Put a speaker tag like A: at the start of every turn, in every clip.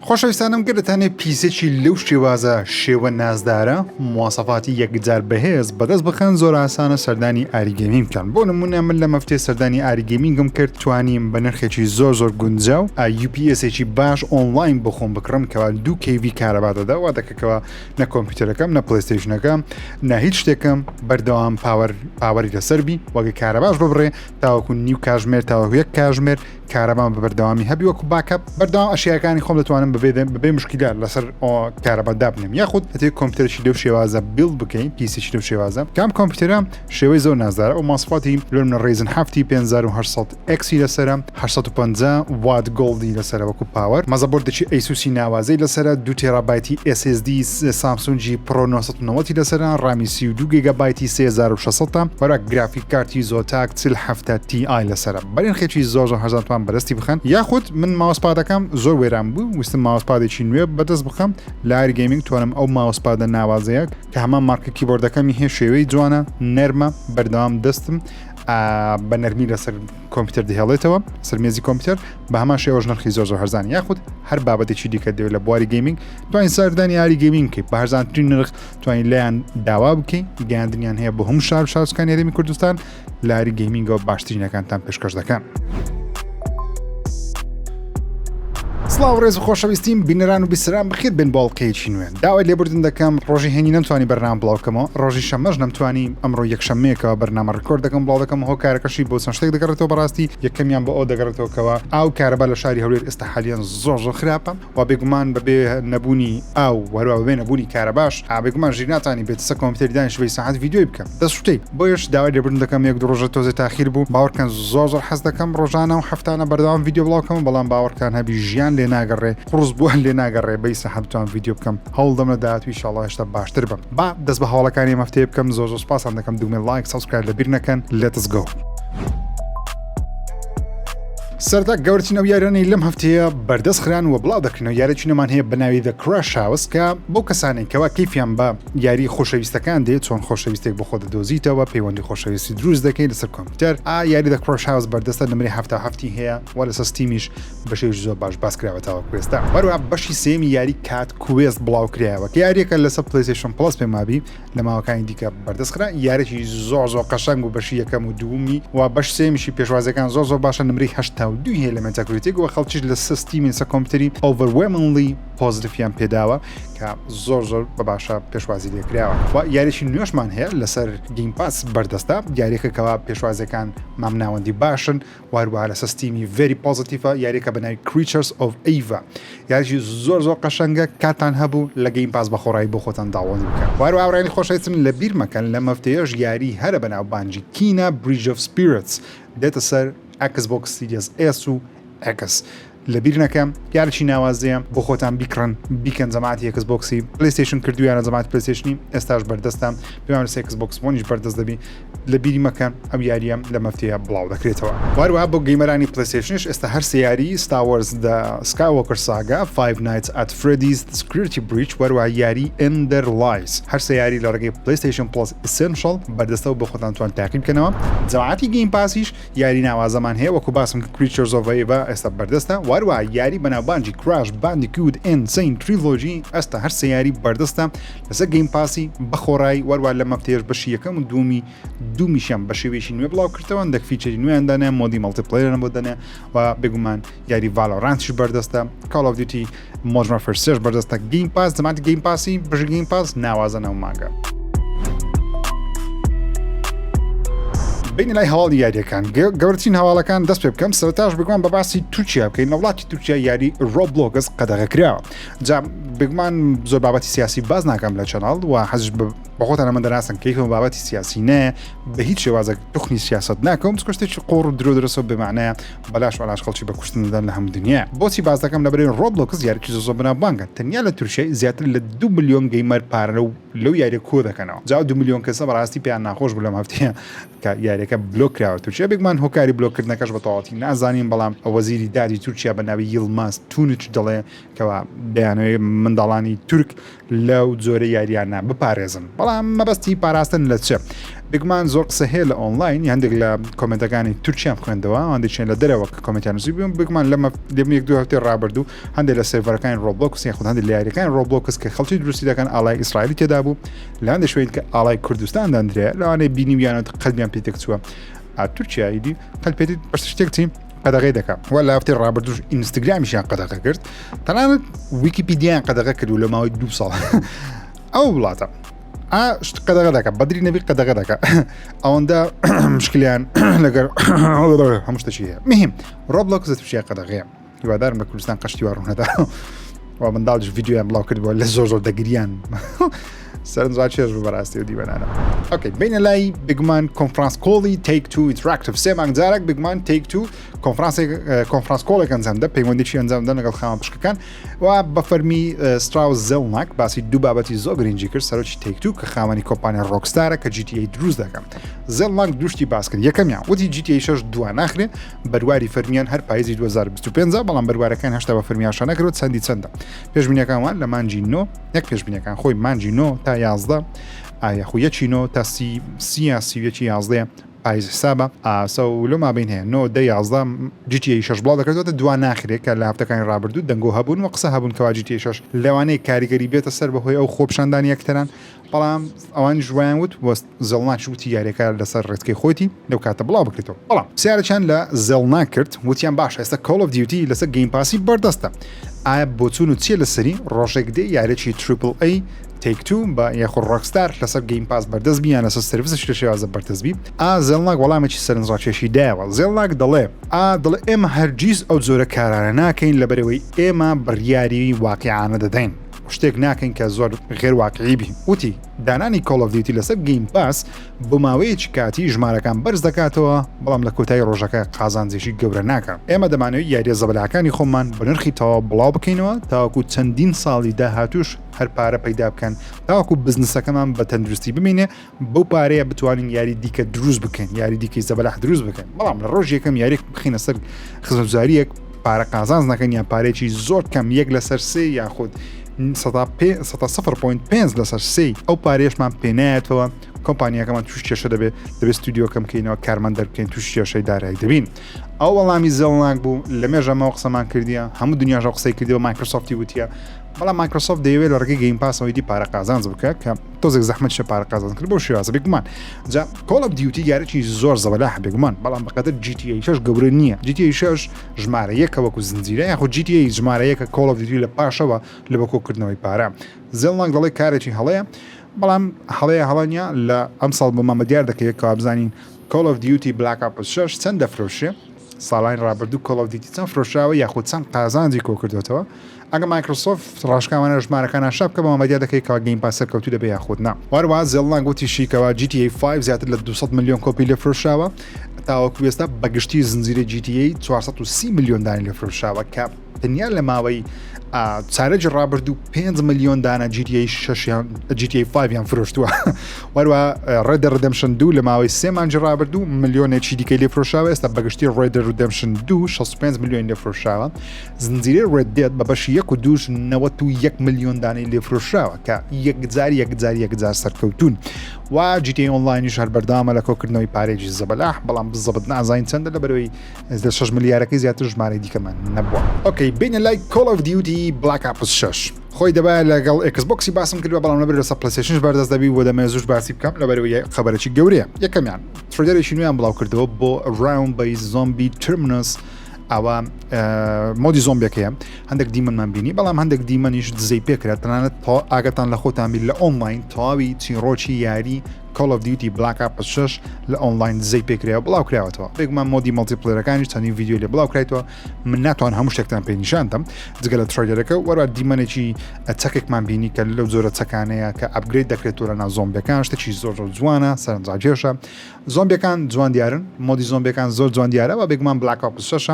A: خۆشەویستانم گەرەتانێ پیسێکی لەو شێوازە شێوە نازدارە مواسەفاتی یەکجار بەهێز بەدەست بخەن زۆر ئاسانە سەردانی ئاریگەیمینگ بکەن. بۆ نمونە من لە مەفتێ سەردانی ئاریگەیمینگم کرد توانیم بە نرخێکی زۆر گونجاو UPS-ێکی باش ئۆنلاین بخۆم بکڕم کەوا 2 kV کارەبا دەدا وا دەکەکەوە نە کۆمپیوتەرەکەم نە پلەیستێشنەکەم نە هیچ شتێکم بەردەوام پاوەری لەسەربی وەگە کارەباش ببڕێ تاوەکو نیو کاژمێر تاوەکو یەک کاژمێر کارەبام بە بەردەوامی هەبی وەکو باکەپ بەردەوام ئەشیاکانی خۆم دەتوانم ببێ مشکلات لەسەر کارەبا دابنێم یاخود هەتێک کۆمپیوتەرێکی لەو شێوازە بیڵ بکەین پیسێکی لەو شێوازە کام کۆمپیوتەرە شێوەی زۆر نازدارە و ماسپاتی لۆرمە ڕێزن 5800 X لەسرە 850 وات گۆڵدی لەسرە وەکو پاوەر مەزەبۆردێکی ئەیسوسی ناوازەی لەسرە 2 تێرابایتی SSD سامسونجی پرۆ 990 لەسرە ڕامی 32 گیگابایتی 3600 وەرە گرافیک کارتی زۆتاک 47 Ti لەسرە بەرێنخێکی زۆر هەزار بەدەستی بخەن یاخود من ماوسپادەکەم زۆر وێران بوو وستم ماوسپادێکی نوێ بەدەست بخەم لە ئاریگەیمینگ توانم ئەو ماوسپادە ناوازەیە کە هەمان مارکە کیبۆردەکەمی هەیە شێوەی جوانە نەرمە بەردەوام دەستم بە نەرمی لەسەر کۆمپیوتەر دەهێڵێتەوە سەرمێزی کۆمپیوتەر بە هەمان شێوەش نرخی زۆر هەرزانی یاخود هەر بابەتێکی دیکە دەوێت لە بواری گەیمینگ توانین سەردانی ئاریگەیمینگ بکەیت بە هەرزانترین نرخ توانین لایەن داوا بکەین گەیاندنیان هەیە بە هەموو شارستانی هەرێمی کوردستان لە ئاریگەیمینگەوە باشترینەکانتان پێشکەش دەکەن. سڵاو ڕێز و خۆشەویستیم بینەران و بیسەران بخیر بن باڵقەیەکی نوێن داوای لێبوردن دەکەم ڕۆژی هێنی نەمتوانی بەرنامە بڵاوکەمەوە ڕۆژی شەمەش نەمتوانی ئەمڕۆ یەکشەمەیەکەوە بەرنامە ڕکۆرد دەکەم بڵاو دەکەم هۆکارەکەشی بۆ چەند شتێک دەگەڕێتەوە بەڕاستی یەکەمیان بە ئەو دەگەڕێتەوەکەوە ئاو کارەبا لە شاری هەولێر ئێستا حالیان زۆر خراپە و بێگومان بەبێ نەبوونی ئاو وەروە بەبێ نەبوونی کارەباش بێگومان ژیر ناتوانانی بێت سە کۆمپیوتەری دانیشتووی ساعت ڤیدیۆی بکەم دەستوتەی بۆیش داوای لێبوردن دەکەم یەک دو ڕۆژە تۆزێ تاخیر بوو باوەڕکەن زۆر حەز دەکەم ڕۆژانە و هەفتانە بەردەوام ڤیدیۆ بڵاوکەم بەڵام باوەڕکان هەبی ژیان لێ ناگەڕێ قڕز بووە لێ ناگەڕێ بەی سەحەبتوان ڤیدیۆ بکەم هەوڵ دەم لە داهاتووی ئینشاڵڵا هێشتا باشتر بم با دەست بە هەوڵەکانی مەفتەیە بکەم زۆر سوپاسان دەکەم دوگمە لایک سابسکرایب لەبیر نەکەن لێتس گۆ سەرتا گەورەترین ئەو یاریانەی لەم هەفتەیە بەردەست خران و بڵاو دەکرێنەوە یاریی نەمان هەیە بەناوی دەکرێت کە بۆ کەسانێک کەوا کەیفیان بە یاری خۆشەویستەکان دێت چۆن خۆشەویستێک بۆ خۆ دەدۆزیتەوە پەیوەندی خۆشەویستی دروست دەکەیت لەسەر کۆمپیوتەر یاری دەکرێت بەردەستە نمرەی هەفتی هەیە و لەسەر ستیمیش بەشێکی زۆر باش باسکراوەتەوە کوێستا وەروە بەشی سێمی یاری کات کوێست بڵاو کراوە کە یاریەکە لەسەر پلەیستێشن پڵس پێمابی لە ماوەکانی دیکە بەردەستخرا یارێکی زۆر قەشەنگ و بەشی یەکەم و دوومی و بەش سێمیشی پێشوازەکان زۆر باشە نمرەی 82 هەیە لە مەتاکریتێک و خەڵکیش لە سیستیمی سە کۆمپیوتەری overwhelmingly پۆزتیڤیان پێداوە کە زۆر بە باشە پێشوازی لێکراوە و یاریی نوێشمان هەیە لەسەر گەیم پاس بەردەستە یاریەکەکەوە پێشوازەکان مامناوەندی باشن واروها لە سیستیمی very پۆزتیڤە یاریەکە بەناوی Creatures of Eva یاریی زۆر قەشەنگە کاتان هەبوو لە گەیم پاس بە خۆڕایی بۆ خۆتان داوەڵی بکەن واروها ئاوڕێنی خۆشەویستم لە بیر مەکەن لە مەفتەیەش یاری هەرە بەناو بانجی کینە Bridge of Spirits دێتە سەر Xbox Series S و X لەبیر نەکەم یاریی ناوازەیە بۆ خۆتان بیکەن جەماعەتی Xboxی پلەیستێشن کردویانە جەماعەتی پلەیستێشنی ئێستاش بەردەستم پێم لەسەر Xbox One بەردەست دەبی لەبیری مەکەن ئەو یاریە لە مەفتەیە بڵاو دەکرێتەوە واروها بۆ گەیمەرانی پلەیستێشنش ئێستا هەر سێ یاری Star Wars The Skywalker Saga Five Nights at Freddy's Security Breach واروها یاری Ender Lies هەر سێ یاری لە ڕێگەی PlayStation Plus Essential بەردەستەوە بۆ خۆتان توان تاقیب بکەنەوە جەماعەتی گەیم پاسیش یاری ناوازەمان هەیە وەکو باسم Creatures of Eva ئێستا بەردەستە واروها یاری بەناوبانجی Crash Bandicoot Insane Trilogy ئێستا هەر سێ یاری بەردەستە لەسەر گەیم پاسی بەخۆڕایی وەروها لە مەفتەیەش بەشی یەکەم و دوومیشیان بە شێوەیەکی نوێ بڵاو کردەوە دەک فیچەری نوێیاندانە مۆدی مەڵتیپلەیەرە بۆ دەنێ و بێگومان یاری Valorantش بەردەستە Call of Duty Modern Warfare 3 بەردەستە گەیم پاس جەماعەتی گەیم پاسی بەش گەیم پاس ناوازە نەو ماگە بین لای هەواڵی یاریەکان گەورەترین هەواڵەکان دەست پێ بکەم سەرەتاش بگومان بە باسی تورکیا بکەین وڵاتی تورکیا یاری رۆبلۆکس قەدەغە کراوە جا بگومان زۆر بابەتی سیاسی باز ناکەم لە چەناڵ و حەزش بە خۆتان ئەمە دەناسن کەیفم بابەتی سیاسی نەیە بە هیچ شێوازێک توخنی سیاست ناکەم کشتێکی قۆڕ و درۆدرسەوە بمانەیە بەلاش خەڵکی بە کوشتن دەدەن لە هەموو دنیا بۆچی باز دەکەم لەبەرەوەی رۆبلۆکس یاریکی زۆر بەناوبانگە تەنیا لە تورکیای زیاتر لە 2 ملیۆن گەیمەر پارە و لەو یاری کۆ دەکەنەوە جا 2 ملیۆن کەسە بەڕاستی پێیان ناخۆش بوو لەم هەفتەیە کە یاریەکە بلۆک کراوە تورکیا بێگومان هۆکاری بلۆکردنەکەش بە تەواوەتی نازانین بەڵام وەزیری دادی تورکیا بە ناوی یڵماز تونچ دەڵێ کەوا دەیانەوەی منداڵانی تورک لەو جۆرە یاریانە بپارێزن بەڵام بەڵام مەبەستی پاراستن لە چێ بگومان زۆر قسە هەیە لە ئۆنلاین هەندێک لە کۆمنتەکانی تورکیان بخوێندەوە هەندێکیان لە دەرەوە کە کۆمنتیان نووسی بوون بگومان لەمە یەک دو هەفتەی ڕابردوو هەندێک لە سێڤەرەکانی ڕۆبلۆکس یان خود هەندێک لە یاریەکانی ڕۆبلۆکس کە خەڵکی دروستی دەکەن ئاڵای ئیسرائیلی تێدا بوو لە هەندێک شوێن کە ئاڵای کوردستان دەندرێ لەوانەیە بینیویانەوە قەلبیان پێ تێکچووە تورکیایدی قەلپێتی بەش شتێکتی قەدەغەی دەکات وە لە هەفتەی ڕابردووش ئینستاگرامیشیان قەدەغە کرد تەنانەت ویکیپیدیایان قەدەغە کردو لە ماوەی 2 ساڵ ئەو وڵاتە قەدەغە دەکات بەدری نەبی قەدەغە دەکات ئەوەندە مشکلیان لەگەر هەموو شتێکی هەیە مهم ڕۆبلۆکس تووشیە قەدەغەیە هیوادارم لە کوردستان قەشتی ڕوونەدا و منداڵش ڤیدیۆیان بڵاو کردبووە لە زۆر دەگریان سەرنجڕا چێژ بوو بەڕاستی و دیوەنانە ئۆکەی بینە لای بگومان کۆنفرانس کۆڵی تێک تو ئینتراکتیڤ سێ مانگ جارێک بگومان تێک تو کۆنفرانس کۆڵێک ئەنجامدا پەیوەندیی ئەنجامدا لەگەڵ خاوەن پشکەکان و بە فەرمی ستراوس زەڵناک باسی دوو بابەتی زۆر گرنگی کرد سەرۆکی تێک تو کە خاوەنی کۆمپانیا ڕۆکستارە کە GTA دروست دەکەن زەڵناک دوشتی باس کرد یەکەمیان وتی GTA 6 دووە ناخرێ بەرواری فەرمیان هەر پاییزی 2025 بەڵام بەروارەکان هەشتا بە فەرمیاشە نەکرێت چەندە پێشبینیەکانوان لە مانجی 9 یەک پێشبینیەکان خۆی مانجی 9 تا 11 ئایا خویەچینۆ تا سیەکی 11 پاییز حسابە ئاسە لە مابین هەیە 9 دە 11 GTA 6 بڵاو دەکرێتەوە دو ناخرێت کە لە هەفتەکانی ڕابردوو دەنگۆ هەبوون و قسە هەبوون کەوا GTA 6 لەوانەیە کاریگەری بێتە سەر بەهۆی ئەو خۆپشاندانی یەکتەران بەڵام ئەوان ژوایان وت زەڵناک وتی یاریەکە لەسەر ڕێتکەی خۆتی لەو کاتە بڵاو بکرێتەوە بەڵام سیارەچیان لە زەڵناک کرد وتیان باش ئێستا Call of Duty لەسەر گەیم پاسی بەردەستە ئایا بۆچون و چیە لەسەری ڕۆژێک دێ یارێکی AAA تێک تو بە یاخۆ ڕۆکستار لەسەر گەیم پاس بەردەست بیان لەسەر سرویسش لە شێوازە بەردەستبی زەڵناک وەڵامێکی سەرنجڕاکێشی دایەوە زێڵناک دەڵێ ئێمە هەرگیز ئەو جۆرە کارانە ناکەین لەبەرەوەی ئێمە بڕیاری واقعانە دەدەین شتێک ناکەین کە زۆر غێرواقعی بی وتی دانانی Call of Duty لەسەر گەیم پاس بۆ ماوەیەکی کاتی ژمارەکان بەرز دەکاتەوە بەڵام لە کۆتایی ڕۆژەکە قازانجێشی گەورە ناکەن ئێمە دەمانەوەی یاریە زەبەلاکانی خۆمان بە نرخی تەواو بڵاو بکەینەوە تاوەکو چەندین ساڵی داهاتووش هەر پارە پەیدا بکەن تاوەکو بزنسەکەمان بە تەندروستی بمینێ بەو پارەیە بتوانین یاری دیکە دروست بکەین یاری دیکەی زەبەلاح دروست بکەین بەڵام لە ڕۆژ یەکەم یاریک بخینە سەر خزمەتگوزاریەک پارە قازانج نەکەن یان پارێکی زۆر کەم یەک لەسەر سێ یاخود 0.5 لەسەر سی ئەو پارێشمان پێنایەتەوە کۆمپانیەکەمان توش کێشە دەبێت ستودیۆکەم بکەینەوە کارمان دەربکەین توش کێشەی دارایی دەبین ئەو وەڵامی زەڵناک بوو لە مێژەمەوە قسەمان کردیە هەموو دنیاژە قسەی کردیەوە مایکرۆسۆفتی وتیە بەڵام مایکرۆسۆفت دەیەوێت لە ڕێگەی گەیم پاسەوەی دی پارە قازانج بکە کە تۆزێک زەحمەت شە پارە قازانج کرد بۆ شێوازە بگومان جا Call of Duty یارێکی زۆر زەبەلاح بگومان بەڵام بەقەدر GTA 6 گەورە نییە GTA 6 ژمارە یەکە وەکو زنجیرە یاخۆ GTA ژمارە یەکە Call of Duty لە پاشەوە لە بەکۆکردنەوەی پارە زەڵناک دەڵێ کارێکی هەڵەیە بەڵام هەڵەیە لە ئەم ساڵ بۆ مامە دیار دەکەیت کە بزانین Call of Duty Black Ops 6 چەند دەفرۆشێ ساڵین ڕابردوو Call of Duty چەند فرۆشراوە یاخود چەند قازانجی کۆکردوێتەوە ئەگە مایکرۆسۆفت ڕاشکاوانە ژمارەکانە شاب کە بە مامەدیار دەکەی کە گەیم پاس سەرکەوتوو دەبێ یاخود نا وەروە زەڵناک گوتی شیکەوە GTA 5 زیاتر لە 200 میلیۆن کۆپی لێ فرۆشراوە تاوەکو ئێستا بەگشتی زنجیرە GTA 430 میلیۆن دانی لێ فرۆشراوە کە تەنیا لە ماوەی چارەجی ڕابردوو 5 میلیۆن دانە GTA 5 یان فرۆشتووە وەروە Red Dead Redemption 2 لە ماوەی 3 مانجی ڕابردوو ملیۆنێکی دیکەی لێ فرۆشراوە ئێستا بەگشتی Red Dead Redemption 2 65 میلیۆن لێ فرۆشراوە زنجیرە Red Dead بە بەشی 1 و 2 91 میلیۆن دانەی لێ فرۆشراوە کە یەکجار سەرکەوتون و GTA Onlineیش هەر بەردامە لە کۆکردنەوەی پارێکی زەبەلاح بەڵام بزەبت نازانین چەندە لەبەرەوەی 6 ملیارەکەی زیاتر ژمارەی دیکەمان نەبووە ئۆکەی بینە لای Call of Duty Black Ops 6 خۆی دەبایە لەگەڵ Xboxی باسم کردوە بەڵام لەبەر لەسەر PlayStationش بەردەست دەبی و دەمێ زوش باسی بکەم لەبەرەوەی خەبەرێکی گەورەیە یەکەمیان تریلەرێکی نوێیان بڵاو کردەوە بۆ Round Base Zombie Terminus ئەوە مۆدی زۆمبیەکەیە هەندێک دیمەنمان بینی بەڵام هەندێک دیمەنیش دزەی پێکرێت تەنانەت ئاگەتان لە خۆتان بی لە ئۆنلاین تەواوی چیرۆکی یاری Call of Duty Black Ops 6 لە ئۆنلاین دزەی پێکرێەوە بڵاو کراوەتەوە بێگومان مۆدی مەڵتیپلەرەکانیش چەندین ڤیدیۆ لێ بڵاو کرایتەوە من ناتوان هەموو شتێکتان پێ نیشانتم جگە لە تریلەرەکە وەرە دیمەنێکی چەکێکمان بینی کە لەو جۆرە چەکانەیە کە ئەپگرید دەکرێتەوە لە زۆمبیەکان شتێکی زۆر جوانە سەرنجاجێشە زۆمبیەکان جوان دیارن مۆدی زۆمبیەکان زۆر جوان دیارە و بێگومان Black Ops 6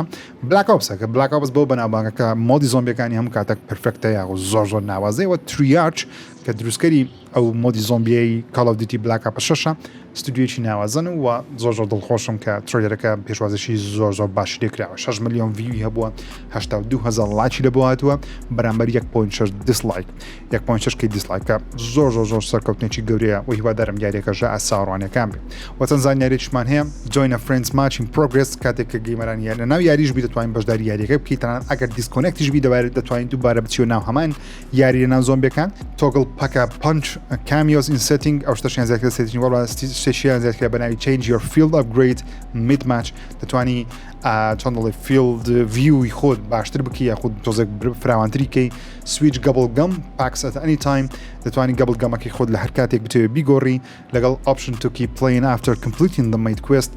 A: Black Ops کە Black Ops بۆ بەناوبانگەکە مۆدی زۆمبیەکانی هەموو کاتێک پرفکتە یاغ زۆر ناوازەیەوە تریارچ کە دروستکەری ئەو مۆدی زۆمبیەی Call of Duty Black Ops 6 ستودیۆیەکی ناوازن و زۆر دڵخۆشم کە ترۆیلەکە پێشوازیی زۆر باشی لێکراوە 6 ملیۆن ویوی هەبووە 82,000 لایکی لەبوو هاتووە بەرامبەر 1.6 دیسلایک 1.6 دیسلایکە زۆر سەرکەوتنێکی گەورەیە و هیوادارم یاریەکەژە ئاساڕوانەکان بێت و چەند زانیاریشمان هەیە جوینە فرندز ماچین پرۆگرس کاتێک کە گەیمەران یان لە ناو یاریش بی دەتوانین بەشداری یاریەکە بکەیت تەنانەت ئەگەر دیسکۆنێکتیش بی دەتوانین دووبارە بچی و ناو هەمان یاری لە ناو زۆمبیەکان تۆگڵ پەکە پنچ کامیۆز ئین سێتینگ ئەو شتەشیان زیاتر سێتینگ وەڵا شتێکیان زیاتر بەناوی change your field upgrade mid match دەتوانی چۆن دەڵێ field view خۆت باشتر بکەی یاخود تۆزێک فراوانتری کەی switch gobble gum packs at any time دەتوانی gobble gumەکەی خۆت لە هەر کاتێک بتوێ بیگۆڕی لەگەڵ option to keep playing after completing the main quest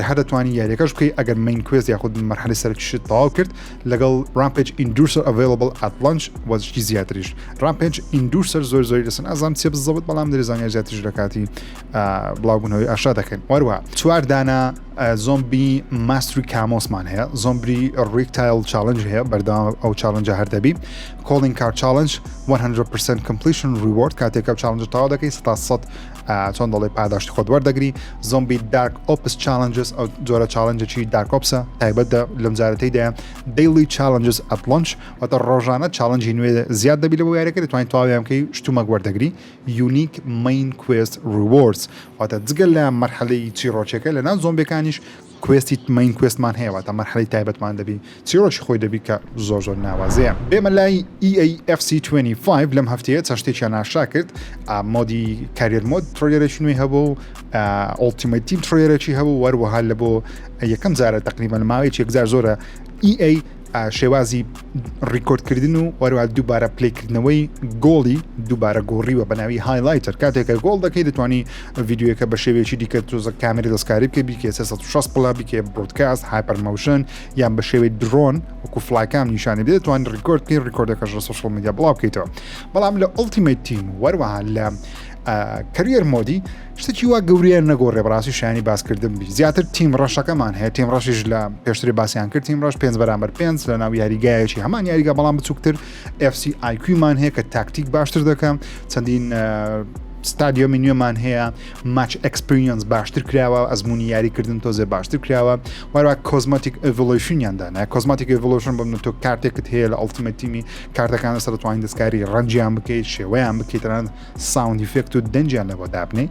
A: هەر دەتوانی یاریەکەش بکەی ئەگەر main quest یاخود مەرحەلەی سەرکیشت تەواو کرد لەگەڵ rampage inducer available at launch وەزشی زیاتریش rampage inducer زۆری لەسن ئازام چێ بزەوت بەڵام دەریزانیا زیاتریش لە کاتی بڵاوبوونەوەی ئاشا دەکەن وەروە چوار دانە زۆمبی ماستری کامۆسمان هەیە زۆمبری ریکتایل چالنج هەیە بەردەوام ئەو چالنجە هەردەبی calling card challenge 100% completion reward کاتێک ئەو چالنج تەواو دەکەی 100 چۆن دەڵێ پاداشتی خۆت وەردەگری زۆمبی دارک ئۆپس challenges ئەو جۆرە چالنجێکی دارک ئۆپسە تایبەتە لەم جارەتەیدا daily challenges at launch واتە ڕۆژانە چالنجی نوێ زیاد دەبی لەبوو یاریەکە دەتوانین تەواویان بکەی شتومەک وەردەگری unique main quest rewards واتە جگەل لە مەرحەلەی چیرۆچەکە لە ناو زۆمبیەکانیش کوێستی مین کوێستمان هەیە تا مەرحەلەی تایبەتمان دەبی چیرۆکی خۆی دەبی کە زۆر ناوازەیە بێمە لای EAFC25 لەم هەفتەیە چەند شتێکیان ئاشا کرد مۆدی کارێر مۆد ترۆیەرێکی نوێی هەبوو ئۆڵتیمەت تیم ترۆیەرێکی هەبوو وەروەها لە بۆ یەکەم جارە تقریبا ماوەیەکی یەکجار زۆرە EA شێوازی ڕیکۆردکردن و وەروە دووبارە پلەیکردنەوەی گۆڵی دووبارە گۆڕیوە بەناوی هایلایتر کاتێکە گۆڵ دەکەی دەتوانی ڤیددیوەکە بە شێوەیەکی دیکە تۆزە کامێری دەستکاری بکە بیکە 360 پڵا بیکە برودکاست هایپەرمەوشن یان بە شێوەی درۆن وەکو فڵایکام نیشانی بدێت دەتوانین ڕیکۆردکەی ڕیکۆردەکەش لە سوشەڵ میدیا بڵاو بکەیتەوە بەڵام لە ئۆڵتیمەت تیم وەروەها لە کەرێر مۆدی شتێکی وا گەوریان نەگۆڕێ بەڕاستی شایانی باسکردن بی زیاتر تیم ڕەشەکەمان هەیە تیم ڕەشیش لە پێشتری باسییان کرد تیم ڕەش 5 لە ناو یاریگایەکی هەمان یاریگا بەڵام بچووکتر FC IQمان هەیە کە تاکتیک باشتر دەکەم چەندین ستادیۆمی نوێمان هەیە ماچ ئەکسپریەنس باشتر کراوە ئەزمموی یاریکردن تۆزێ باشتر کراوە وەروە کۆزمەتیک ئڤلۆشنیاندانە کۆزمەتیک ئڤلۆشن بم تۆ کارتێکت هەیە لە ئەڵتیمەت تیمی کارتەکان لەسەر دەتوانین دەستکاری ڕەنجیان بکەیت شێوەیان بکەیتەوە ساوند ئیفێکت و دەنجیان لەبۆ دابنێ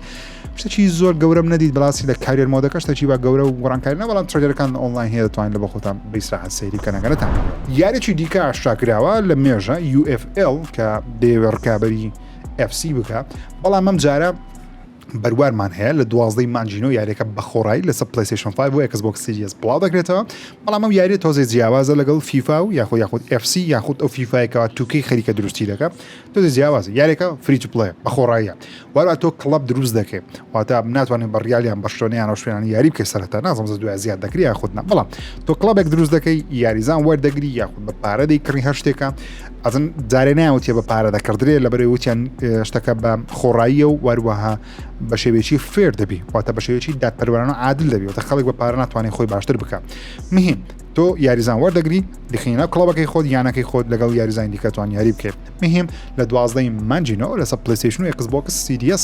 A: شتێکی زۆر گەورەم نەدیت بەڵاستی لە کارێر مۆدەکە شتێکی با گەورە و گۆڕانکارینە بەڵام ترۆیەرەکان ئۆنلاین هەیە دەتوانین لە بە خۆتان بەیسراحەت سەیری کەنەگەرەتان یاریی دیکە ئاشکراوە لە مێژە UFL کە دێوە ڕکابەری FC بکە بەڵام ئەم جارە بەروارمان هەیە لە 12 مانجینۆ یاریەکە بەخۆڕایی لەسەر PlayStation 5 و Xbox Series بڵاو دەکرێتەوە بەڵام ئەم یاری تۆزێ جیاوازە لەگەڵ FIFA و یاخود FC یاخود ئەو فیفایەکەوە تووکەی خەریکە دروستی دەکە تۆزێ جیاوازە یاریەکە فری تو پڵێ بەخۆڕاییە وەروە تۆ کڵب دروست دەکەێت واتە ناتوانین بەڕیالیان بەشتۆنیان ئەو شوێنانی یاری بکەی سەرەتا نازم دوای زیاد دەکری یاخودنا بەڵام تۆ کڵبێک دروست دەکەی یاریزان وەردەگری یاخود بە پارە دەیکڕی هەر شتێکە ئەزن جارێ ناوتێ بە پارە دەکردرێت لە بەرەوەی وتیان شتەکە بە خۆڕاییە و وەروەها بە شێوێکی فێر دەبی واتە بە شێوێکی دادپەروەرانە عادل دەبی وتە خەڵک بە پارە ناتوانێت خۆی باشتر بکە مهم تۆ یاریزان وەردەگری دخینە کڵەبەکەی خۆت یانەکەی خۆت لەگەڵ یاریزان دیکەتوان یاری بکەیت مهم لە 12 مانجینەوە لەسەر PlayStation و Xbox Series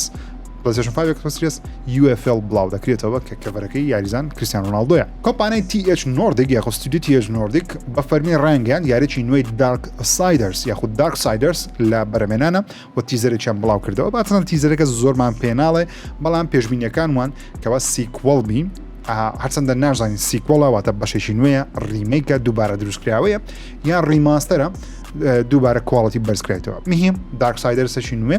A: PlayStation 5 Xbox Series UFL بڵاو دەکرێتەوە کە کەڤەرەکەی یاریزان کریستیانو رۆنالدۆیە کۆمپانیای TH Nordic یاخود ستودیۆی TH Nordic بە فەرمی ڕەنگیان یاریی نوێی Dark Siders یاخود Dark Siders لە بەرەمێنانە و تیزەرێکیان بڵاو کردەوە باتەن تیزەرەکە زۆرمان پێناڵێ بەڵام پێشبینیەکانوان کەوا سیکوەڵ بین هەرچەندە نازانین سیکوەڵە واتە بەشێکی نوێیە ڕیمەیکە دووبارە دروستکراوەیە یان ڕیماستەرە دووبارە کواڵەتی بەرزکرێتەوە مهم دارک سایدەرسەشی نوێ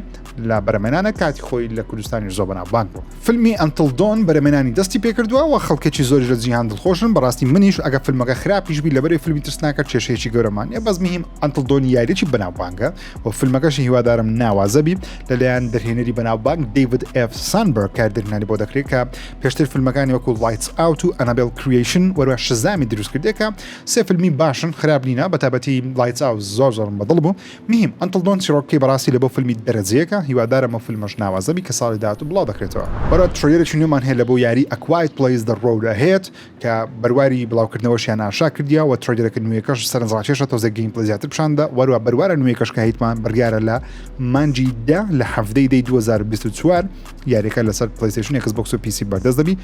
A: لە بەرەمێنانە کاتی خۆی لە کوردستانی زۆر بەناوبانگ بوو فیلمی ئەنتل دۆن بەرەمێنانی دەستی پێکردووە و خەڵکێکی زۆری لە جیهان دڵخۆشن بەڕاستی منیش ئەگە فیلمەکە خراپیش بی لەبەرەوەی فیلمی ترسناکە کێشەیەکی گەورەمان یە بەس مهم ئەنتل دۆن یاریی بەناوبانگە و فیلمەکەشی هیوادارم ناوازە بی لەلایەن دەرهێنەری بەناوبانگ دیڤید F سانبەرگ کاردێنانی بۆ دەکرێت کە پێشتر فیلمەکانی وەکو لایتس ئاوت و ئەنابێل کریشن وەروە شەزامی دروستکردێکە سێ فیلمی باشن خراپ نینە بەتابەتی لایتس ئاوت زۆر بەدڵ بوو مهم ئەنتل دۆن چیرۆکی بەڕاستی لە بۆ فیلمی دەرەجەیەکە هیوادارەمە فیلمەش ناوازەبی کە ساڵی داهاتوو بڵاو دەکرێتەوە بەرە ترۆیەرێکی نوێمان هەیە لە بۆ یاری A Quiet Place The Road Ahead کە بەرواری بڵاوکردنەوەشیان ئاشا کردیا و ترۆیەرەکە نوێیەکەش سەرنجڕاکێشە تۆزە گەیمپڵێ زیاتر پیشاندا وەروە بەروارە نوێیەکەش کە هیتمان بڕیارە لە مانجی دا لە هەفتەی دەی 2024 یاریەکە لەسەر پلیستیشن ئەکسبۆکس و پیسی بەردەست دەبی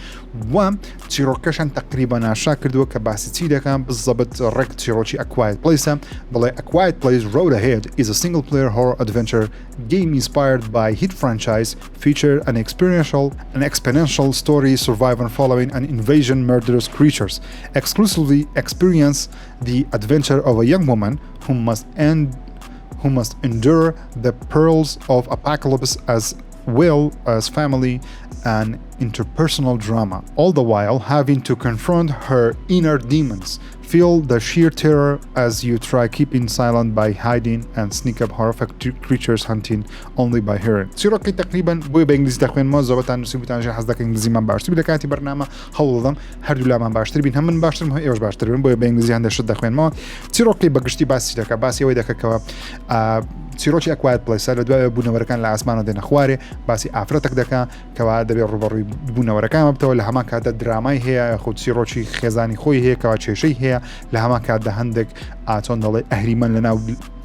A: و چیرۆکەشان تقریبا ناشا کردووە کە باسی چی دەکەم بزەبت ڕێک چیرۆکی ئەکوایت پلیسە بڵێ ئەکوایت پلیس Road Ahead is a single player horror adventure game inspired by hit franchise feature an exponential story surviving following an invasion murderous creatures exclusively experience the adventure of a young woman who must endure the perils of apocalypse as well as family and interpersonal drama, all the while having to confront her inner demons. Feel the sheer terror as you try keeping silent by hiding and sneak up horrific creatures hunting only by hearing. سيروكي تقريبا بوي بانجليزي تخوين ما زوبتان نسيبتان شي حزدك انجليزي من باشتر بلا كاتي برنامج حولهم هردو لا من باشتر بين هم من باشتر مه ايش باشتر بين بوي بانجليزي عند شد تخوين ما سيروكي بقشتي باسي دكا باسي وي دكا كوا سیرۆکی ئەکوایت پلیسە لە دوای بوونەوەرەکان لە ئاسمانە دێنە خوارێ باسی ئافرەتێک دەکا کەوا دەبێت ڕوبەڕووی بوونەوەرەکان بتەوە لە هەمان کاتە درامای هەیە خۆ سیرۆکی خێزانی خۆی هەیە کەوا کێشەی هەیە لە هەمان کاتدا هەندێک ئاچۆن دەڵێ ئەهریمەن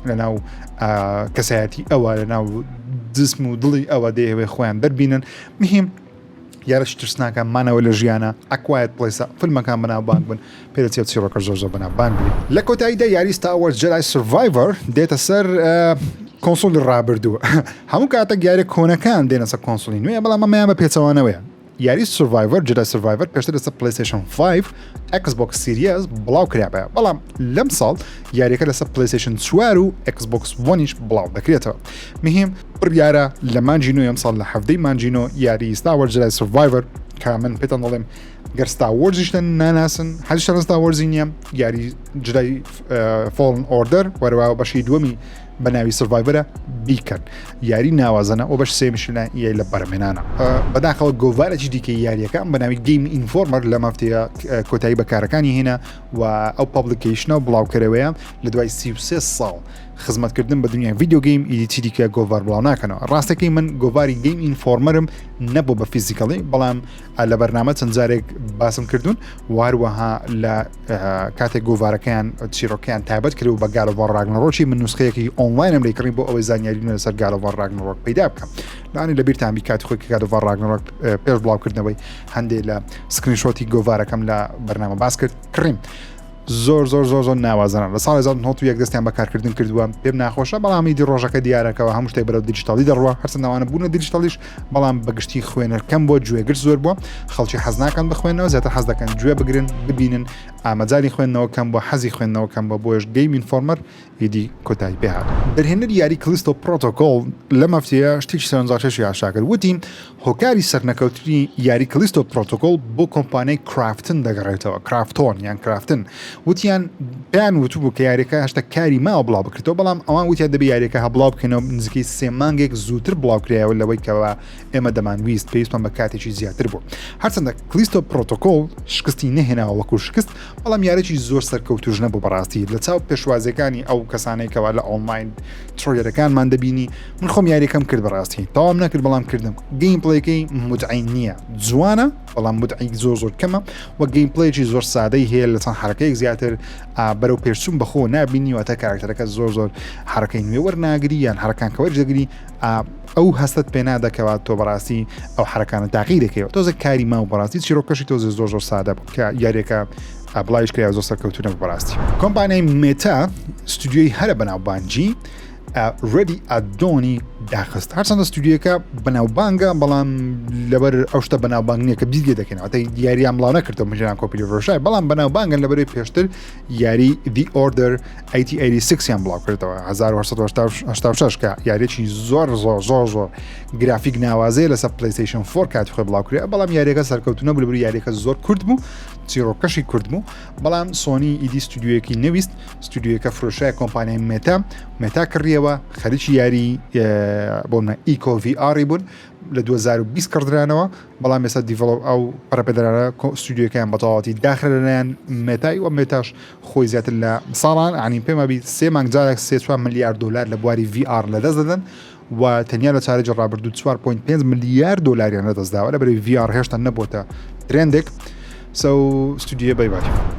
A: لەناو کەسایەتی ئەوە لەناو جسم و دڵی ئەوە دەیەوێ خۆیان دەربینن مهم یارش ترسناکە مانەوە لە ژیانە ئەکوایت پلیسە فیلمەکان بەناوبانگ بن پێدەچێت چیرۆکە زۆر بەناوبانگ بێت لە کۆتاییدا یاری ستار وارز جەدای سرڤایڤەر دێتە سەر کۆنسۆلی ڕابردووە هەموو کاتە یاری کۆنەکان دێنە سەر کۆنسۆلی نوێ بەڵام ئەمەیان بە پێچەوانەوەیە یاری سرڤایڤەر جەدای سرڤایڤەر پێشتر لەسەر پلیستیشن 5 ئەکسبۆکس سیریز بڵاو کرابە بەڵام لەم ساڵ یاریەکە لەسەر پلیستیشن 4 و ئەکسبۆکس 1 بڵاو دەکرێتەوە مهم بڕیارە لە مانجی نوێ ئەم ساڵ لە هەفتەی مانجینۆ یاری ستار وارز جەدای سرڤایڤەر کە من پێتان دەڵێم گەر ستار وارزیشتە ناناسن هەرشتە ستار وارزی نییە یاری جەدای فۆڵۆم ئۆردەر وەرەوە بەشی دووەمی بە ناوی سرڤایڤەرە بیکەن یاری ناوازەنە ئەو بەش سێمیشنە یای لە بەرهەمێنانە بەداخەوە گۆڤارێکی دیکەی یاریەکان بە ناوی گەیم ئینفۆرمەر لە مافتەیە کۆتایی بەکارەکانی هێنا و ئەو پابلیکیشنە و بڵاوکەرەوەیە لە دوای 33 ساڵ خزمەتکردن بە دنیای ڤیدیۆ گەیم ئیدیتی دیکە گۆڤار بڵاو ناکەنەوە ڕاستەکەی من گۆڤاری گەیم ئینفۆرمەرم نەبوو بە فیزیکەڵی بەڵام لە بەرنامە چەند جارێک باسم کردوون واروەها لە کاتێک گۆڤارەکەیان چیرۆکیان تایبەت کرد و بە گالۆڤار ڕاگنەڕۆکی من نوسخەیەکی ئۆنلاینم لێ کڕین بۆ ئەوەی زانیاری لەسەر گالۆڤار ڕاگنەڕۆک پیدا بکەم لانی لەبیرتان بی کاتی خۆی گالۆڤار ڕاگنەڕۆک پێش بڵاوکردنەوەی هەندێک لە سکرینشۆتی گۆڤارەکەم لە بەرنامە باس کرد کڕیم زۆر ناوازانە لە ساڵی 1991 دەستیان بەکارکردن کردووە پێم ناخۆشە بەڵام ئیدی ڕۆژەکە دیارەکەەوە هەموو شتێک بەرەو دیجیتالی دەڕوە هەرچەند ناوانە بوونە دیجیتالیش بەڵام بەگشتی خوێنەرکەم بۆ گوێگرت زۆر بووە خەڵکی حەز ناکەن بخوێنەوە زیاتر حەز دەکەن گوێ بگرن ببینن ئاماجاری خوێندنەوە کەم بۆ حەزی خوێندنەوە کەم بە بۆش گەیم ئینفۆرمەر ئیدی کۆتایی پێهات دەرهێنەر یاری کلیستۆ پرۆتۆکۆڵ لە مەفتەیە شتێکی سەرنجڕاکێشی ئاشاکرد وتی هۆکاری سەرنەکەوتنی یاری کلیستۆ پرۆتۆکۆڵ بۆ کۆمپانیای کرافتن دەگەڕێتەوە کرافتۆن یان کرافتن وتیان پێیان وتبوو کە یاریەکە هەشتا کاری ماوە بڵاو بکرێتەوە بەڵام ئەوان وتیان دەبێت یاریەکە هەبڵاو بکەنەوە نزیکەی 3 مانگێک زووتر بڵاوکرایەوە لەوەی کەەوە ئێمە دەمانویست پێویستمان بە کاتێکی زیاتر بوو هەرچەندە کلیستۆ پرۆتۆکۆڵ شکستی نەهێناوە وەکو شکست بەڵام یارێکی زۆر سەرکەوتوژ نەبوو بەڕاستی لە چاو پێشوازەکانی ئەو کەسانێکەوە لە ئۆنلاین ترۆلەرەکانمان دەبینی من خۆم یاریەکەم کرد بەڕاستی تەواو نەکرد بەڵام کردم گەیم پڵێکەی مدعی نییە جوانە بەڵام مدعی زۆر کەمە و گەیم پڵێکی زۆر سادەی هەیە لە چەند حرەکەیەک زیاتر بەرەو پێشچوون بەخۆ نابینی واتە کاراکتەرەکە زۆر حرەکەی نوێ وەرناگری یان حرەکان کەوەرج دەگری ئەو هەستت پێ نادەکەوات تۆ بەڕاستی ئەو حرەکانە تاقی دەکەوە تۆزە کاری ماو بەڕاستی چیرۆکەشی تۆزە زۆر سادە بوو کە یاریەکە بڵایش کرا زۆر سەرکەوتونە بەڕاستی کۆمپانیای مێتا ستودیۆی هەرە بەناوبانجی ڕێدی ئەدۆنی داخست هەرچەندە ستودیۆکە بەناوبانگە بەڵام لەبەر ئەو شتە بەناوبانگ نییە کە بیزگێ دەکەنەوە تا یاریان بڵاو نەکردەوە مژیان کۆپیلی ڕۆژای بەڵام بەناوبانگن لەبەرەوەی پێشتر یاری دی ئۆردەر 1986 یان بڵاو کردەوە 1986 کە یاریێکی زۆر گرافیک ناوازەیە لەسەر پلیستیشن 4 کاتی خۆی بڵاو کرێ بەڵام یاریەکە سەرکەوتونە بوو لەبەر یاریەکە زۆر کورت بوو چیرۆکەشی کورد بوو بەڵام سۆنی ئیدی ستودیۆیەکی نەویست ستودیۆیەکە فرۆشای کۆمپانیای مێتا کڕیەوە خەریکی یاری بۆمە ئیکۆ VRی بوون لە 2020 کردرانەوە بەڵام ێستا دیڤڵۆپ ئەو پەرەپێدەرانە ستودیۆکەیان بەتەواوەتی داخل لەلایەن مێتای و مێتاش خۆی زیاتر لە ساڵان عنی پێمە بی 3 مانگ جارێک 3 ملیارد دلار لە بواری VR لەدەست دەدەن و تەنیا لە چارەجی ڕابردوو 4.5 ملیارد دلاریان لەدەستداوە لەبەرەوەی VR هێشتا نەبووتە ترێندێک ستودیۆ بای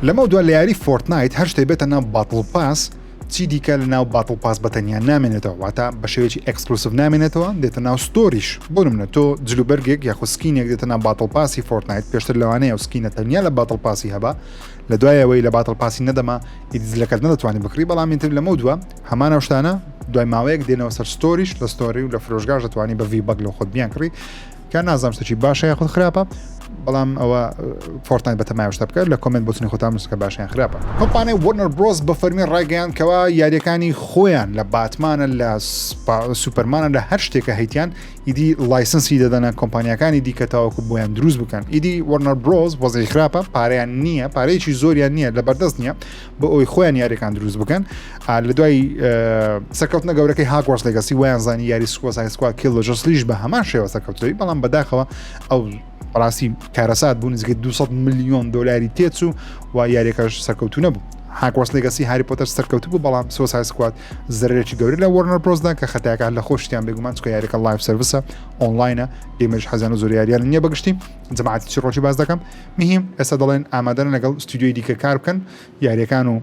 A: لەمە دووە لە یاری فۆرتنایت هەر شتێک بێتە ناو باتڵ پاس چی دیکە لە ناو باتڵ پاس بەتەنیا نامێنێتەوە واتە بە شێوەیەکی ئەکسکلوسیڤ نامێنێتەوە دێتە ناو ستۆریش بۆ نمونە تۆ جلوبەرگێک یاخۆ سکینێک دێتە ناو باتڵ پاسی فۆرتنایت پێشتر لەوانەیە و سکینە تەنیا لە باتڵ پاسی هەبا لە دوایەوەی لە باتڵ پاسی نەدەما ئیدزلەکەت نەدەتوانانی بکڕی بەڵام ئینتر لەمە دووە هەمانە شتانە دوای ماوەیەک دێنەوە سەر ستۆریش لە ستۆری و لە فرۆژگاش دەتوانانی بە ڤی بەگ لە خۆت بیان کڕی کە نازانم شتێکی باشە یاخود خراپە بەڵام ئەوە فۆرتنایت بەتەمای شتە بکات لە کۆمنت بۆچنی خۆتان نووسکە باشیان خراپە کۆمپانیای وەرنەر برۆس بە فەرمی ڕایگەیاندکەوە یاریەکانی خۆیان لە باتمانە لە سوپەرمانە لە هەر شتێکە هەیتیان ئیدی لایسنسی دەدەنە کۆمپانیەکانی دیکە تاوەکو بۆیان دروست بکەن ئیدی وەرنەر برۆس وەزەی خراپە پارەیان نییە پارەیەکی زۆریان نییە لە بەردەست نییە بۆ ئەوی خۆیان یاریەکان دروست بکەن لە دوای سەرکەوتنە گەورەکەی هاگوارس لەگەسی ویان زانی یاری سوکۆسای سکوا کیل جەسلیش بە هەمان شێوە سەرکەوتەوەی بەڵام بەداخەوە ئەو ڕاستی کارەسات بوو نزیکەی 200 ملیۆن دلاری تێچوو و یاریەکەش سەرکەوتو نەبوو هاگوارس لەگەسی هاری پۆتەر سەرکەوتو بوو بەڵام سوسای سکوات زەرێکی گەورەی لە وەرنەر برۆسدا کە خەتایەکان لە خۆشتیان بێگومان چکە یاریەکە لایف سەرویسە ئۆنلاینە ئێمەش حەزیان و زۆر یاریان نییە بەگشتی جەماعەتی چی ڕۆژی باز دەکەم مهم ئێستا دەڵێن ئامادەن لەگەڵ ستودیۆی دیکە کار بکەن یاریەکان و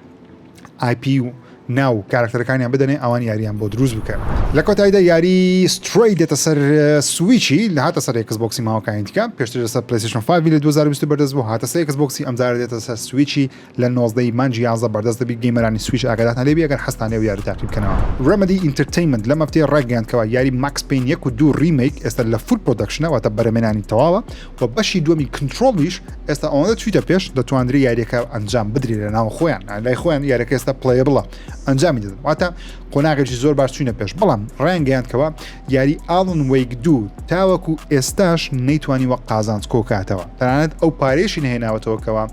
A: IP و ناو کارکتەرەکانیان بدەنێ ئەوان یاریان بۆ دروست بکەن لە کۆتاییدا یاری سترۆی دێتە سەر سویچی لە هاتە سەر ئەکسبۆکسی ماوەکانیتیکە پێشتر سەر پلیستیشن 5 لە 2020 بەردەست بوو هاتە سەر ئەکسبۆکسی ئەمجار دێتە سەر سویچی لە 19 مانجی 11 بەردەست دەبی گەیمەرانی سویچ ئاگاداتان لێبی ئەگەر هەستانێ و یاری تاقی بکەنەوە ڕەمەدی ئینتەرتەینمنت لە مەفتەیە ڕاگەیاندکەوە یاری ماکس پین 1 و 2 ریمیک ئێستا لە فود پرۆدەکشنە واتە بەرەمێنانی تەواوە و بەشی دووەمی کنترۆلیش ئێستا ئەوەندە چویتە پێش دەتوانری یاریەکە ئەنجام بدرێت لە ناو خۆیان لای خۆیان یاریەکە ئێستا پلەیبڵە ئەنجامی دەدەن واتە قۆناغێکی زۆر باش چوینە پێش بەڵام ڕایگەیاندکەوە یاری ئاڵن وەیک دوو تاوەکو ئێستاش نەیتوانی وە قازانج کۆکاتەوە تەنانەت ئەو پارێشی نهێناوەتەوەکەوە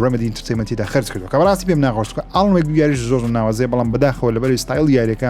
A: ڕەمەدی ئینتەرتەینمەنتیدا خەرج کردو کە بەڕاستی پێم ناخۆشکە ئاڵن وەیک دوو یاریش زۆر ناوازێ بەڵام بەداخەوە لەبەری ستایل یاریەکە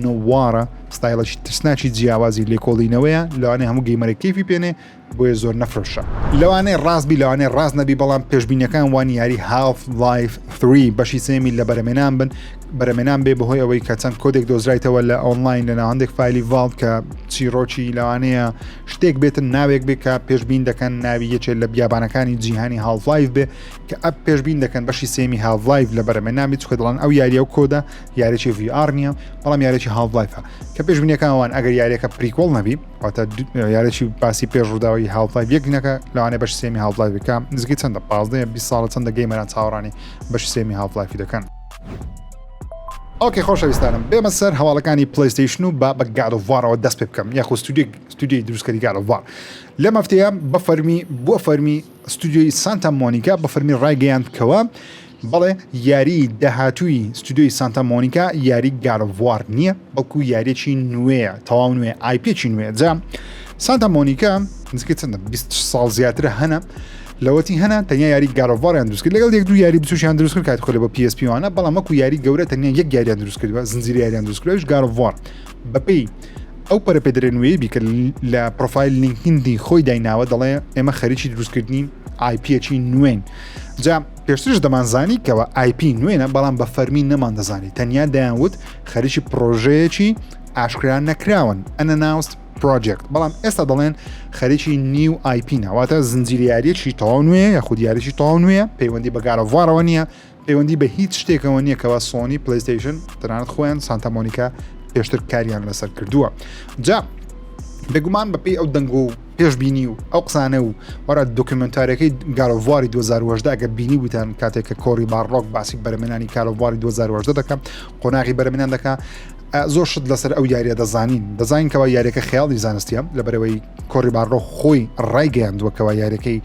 A: نووارە ستایلەکی ترسناکی جیاوازی لێکۆڵینەوەیە لەوانەیە هەموو گەیمەرێک کەیفی پێنێ بۆیە زۆر نەفرۆشە لەوانەیە ڕاستبی لەوانەیە ڕاست نەبی بەڵام پێشبینیەکان وانی یاری هاف لایف 3 بەشی سێمی لە بەرەمێنان بن بەرەمێنان بێ بەهۆی ئەوەی کە چەند کۆدێک دۆزرایتەوە لە ئۆنلاین لە ناوەندێک فایلی ڤاڵت کە چیرۆکی لەوانەیە شتێک بێتن ناوێک بێ کە پێشبین دەکەن ناوی یەکێک لە بیابانەکانی جیهانی هاڵف لایف بێ کە ئەپ پێشبین دەکەن بەشی سێمی هاڵف لایف لە بەرەمێنامی چکە دەڵان ئەو یاریە و کۆدا یاریی VR نییە بەڵام یاریی هاڵف لایفە کە پێشبینیەکانوان ئەگەر یاریەکە پریکۆڵ نەبی واتە یاریی باسی پێشڕووداوی هاڵف لایف یەک نەکە لەوانەیە بەش سێمی هاڵف لایف بکەم نزیکەی چەندە 15 20 ساڵە چەندە گەیمەران چاوەڕانی بەش سێمی هاڵف لایفی دەکەن ئۆکێ خۆشەویستانم بێمە سەر هەواڵەکانی پلیستیشن و بە گاد ئۆف وارەوە دەست پێ بکەم یاخۆ ستودیۆی دروستکەری گاد ئۆف وار لە مەفتەیە بە فەرمی بۆ فەرمی ستودیۆی سانتا مۆنیکا بە فەرمی ڕایگەیاندکەوە بەڵێ یاری داهاتووی ستودیۆی سانتا مۆنیکا یاری گاد ئۆف وار نییە بەڵکو یاریێکی نوێیە تەواو نوێ آیپێکی نوێ جا سانتا مۆنیکا نزیکەی چەندە 20 ساڵ زیاترە هەنە لەوەتی هەنا تەنیا یاری گارۆڤاریان دروست کرد لەگەڵ یەک دوو یاری بچوشیان دروست کرد کات خۆلە بە PSP وانە بەڵام وەکو یاری گەورە تەنیا یەک یاریان دروست کردووە زنجیرە یاریان دروست کردووەش گارۆڤار بەپێی ئەو پەرەپێدرێنوەیە بیکە لە پرۆفایل لینکدین خۆی دایناوە دەڵێ ئێمە خەریکی دروستکردنی آیپێکی نوێن جا پێشترش دەمانزانی کەەوە آیP نوێنە بەڵام بە فەرمی نەمان دەزانی تەنیا دەیانوت خەریکی پرۆژەیەکی ئاشکرا نەکراون ئەنەناوست پروۆجێکت بەڵام ئێستا دەڵێن خەریکی نیو آیP ناواتە زنجیریاریەکی تەواو نوێ یا خودیارێکی تەواو نوێە پەیوەندی بە گارۆڤارەوە نییە پەیوەندی بە هیچ شتێکەوە نییە کەەوە سۆنی پلیستیشن تەنانەت خۆیان سانتا مۆنیکا پێشتر کاریان لەسەر کردووە جا بێگومان بەپێی ئەو دەنگ و پێشبینی و ئەو قسانە و وەرە دۆکیومنتارەکەی گارۆڤاری 2010 کە بینی بوتان کاتێک کە کۆری باڕۆک باسی بەرەمێنانی کارۆڤاری 2010 دەکەم قۆناغی بەرەمێنان دەکا زۆر شت لەسەر ئەو یاریە دەزانین کەەوە یاریەکە خەیاڵی زانستیە لەبەرەوەی کۆری باڕۆ خۆی ڕایگەیاندووەکەوە یاریەکەی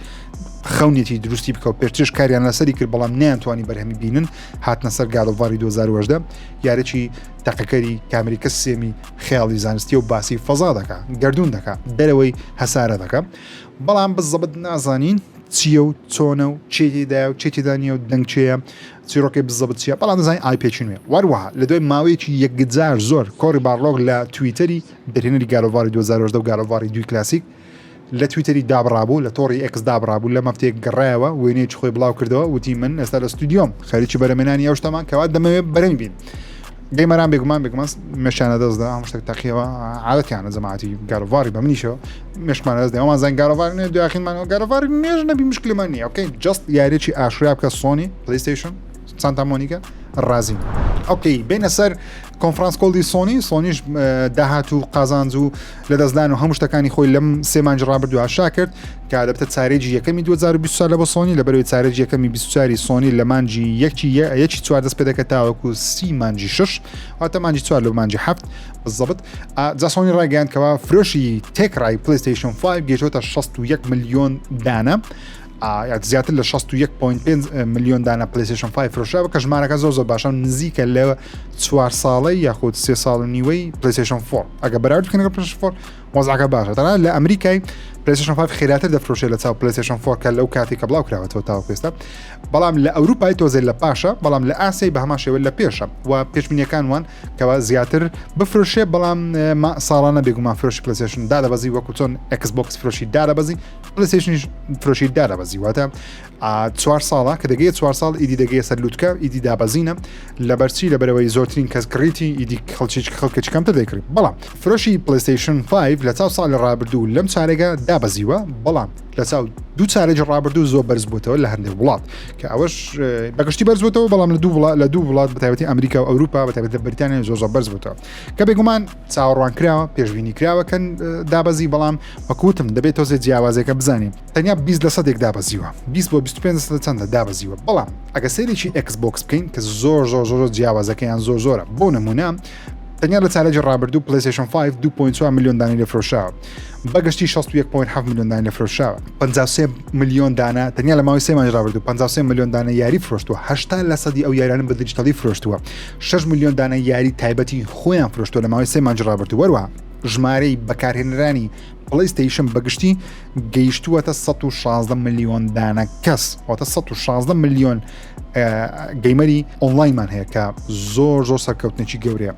A: خەونێتی دروستی بکە و پێشترش کاریان لەسەری کرد بەڵام نیانتوانی بەرهەمی بینن هاتنە سەر گارۆڤاری 2010 یارێکی تەقەکەری کامریکە سێمی خەیاڵی زانستی و باسی فەزا دەکا گردون دەکا دەرەوەی هەسارە دەکە بەڵام بزەبت نازانین چیە و چۆنە و چێتیدا و چێتیدانیە و دەنگچەیە چیرۆکی بزەبت چیە بەڵام دەزانین آیپێکی نوێ وەروەها لە دوای ماوەیەکی یەکجار زۆر کۆری باڕۆک لە تویتەری دەرهێنەری گارۆڤاری 2010 و گارۆڤاری 2 کلاسیک لە تویتەری دابڕابوو لە تۆڕی ئەکس دابڕابوو لە مەفتێک گەڕایەوە وێنەیەکی خۆی بڵاو کردەوە وتی من ئێستا لە ستودیۆم خەریکی بەرەمێنانی ئەو شتەمان کەوا دەمەوێت بەرەمی بین گەیمەران بێگومان مێشانە دەستدا هەموو شتێک تەقیەوە عادەتیانە جەماعەتی گارۆڤاری بە منیشەوە مێشمانە دەست ئەومان زان گارۆڤار نێ دوایخینمانەوە گارۆڤاری نێژ نەبی مشکلمان نییە ئۆکەی جەست یاریێکی ئاشکرا بکە سۆنی پلیستیشن سانتا مۆنیکا ڕازین. ئۆکەی بینە سەر کۆنفرانس کۆڵی سۆنیش داهاتوو قازانج و لەدەستدان و هەموو شتەکانی خۆی لەم سێ مانگی ڕابردووە ئاشا کرد کە دەبێتە چارەیەکی یەکەمی 2024 بۆ سۆنی لەبەرەوەی چارەیەکی یەکەمی 24 سۆنی لە مانگی یەکی چوار دەست پێ دەکات تاوەکو 30 مانگی 6 واتە مانگی 4 لە مانگی 7 بالضبط. جا سۆنی ڕاگەیاندکەوە فرۆشی تێکڕای پلیستیشن 5 گەیشتوتە 61 ملیۆن دانە زیاتر لە 61.5 ملیۆن دانە پلیستیشن 5 فرۆشراوە کە ژمارەکە زۆر باشە نزیکە لە 4 ساڵی یاخود 3 ساڵ و نیوەی پلیستیشن 4 ئەگە بەراورد بکەنەوە پلیستیشن 4 وەزعەکە باشە تەنانەت لە ئەمریکای پلیستیشن 5 خێراتر دەفرۆشێت لە چاو پلیستیشن 4 کە لەو کاتی کە بڵاو کراوەتەوە تاوەکو ئێستا بەڵام لە ئەوروپای تۆزێ لە پاشە بەڵام لە ئاسیای بە هەمان شێوە لە پێشە و پێشبینیەکانوان کەوا زیاتر بفرۆشێ بەڵام ساڵانە بێگومان فرۆشی پلیستیشن دادەبەزی وەکو چۆن ئەکس بۆکس فرۆشی دادەبەزی پلیستیشنیش فرۆشی دادەبەزی واتە 4 ساڵە کە دەگەیە 4 ساڵ ئیدی دەگەیە سەر لووتکە ئیدی دابەزینە لەبەرچی لەبەرەوەی زۆرترین کەس کڕیتی ئیدی خەڵکێکی کەمتر دەیکڕی بەڵام فرۆشی پلیستیشن 5 لە چاو ساڵی ڕابردوو لەم چارێگە دابەزیوە بەڵام لە چاو دوو چارێکی ڕابردوو زۆر بەرز بووتەوە لە هەندێک وڵات کە ئەوەش بەگشتی بەرز بووتەوە بەڵام لە دوو وڵات بەتایبەتی ئەمریکا و ئەوروپا بەتایبەتی بریتانیا زۆر بەرز بووتەوە کە بێگومان چاوەڕوان کراوە پێشبینی کراوەکەن دابەزی بەڵام وەکوتم دەبێت تۆزێ جیاوازێکە بزانین تەنیا 20% دابەزیوە 20 بۆ 25% چەندە دابەزیوە بەڵام ئەگە سێریی ئەکس بۆکس بکەین کە زۆر جیاوازەکەیان زۆرە بۆ نمونە تەنیا لە چارەی ڕابردوو پلیستیشن 5 2.4 ملیۆن دانەی لەفرۆشاوە بەگشتی 61.7 ملیۆن دانەی لەفرۆشاوە 53 ملیۆن دانە تەنیا لە ماوەی سێ مانگ ڕابردوو 53 ملیۆن دانە یاری فرۆشتووە 80% ئەو یاریانە بە دیجیتالی فرۆشتووە 6 ملیۆن دانە یاری تایبەتی خۆیان فرۆشتووە لە ماوەی سێ مانگ ڕابردوو وەروە ژمارەی بەکارهێنەرانی پلیستیشن بەگشتی گەیشتووەتە 116 ملیۆن دانە کەس واتە 116 ملیۆن گەیمەری ئۆنلاینمان هەیە کە زۆر سەرکەوتنێکی گەورەیە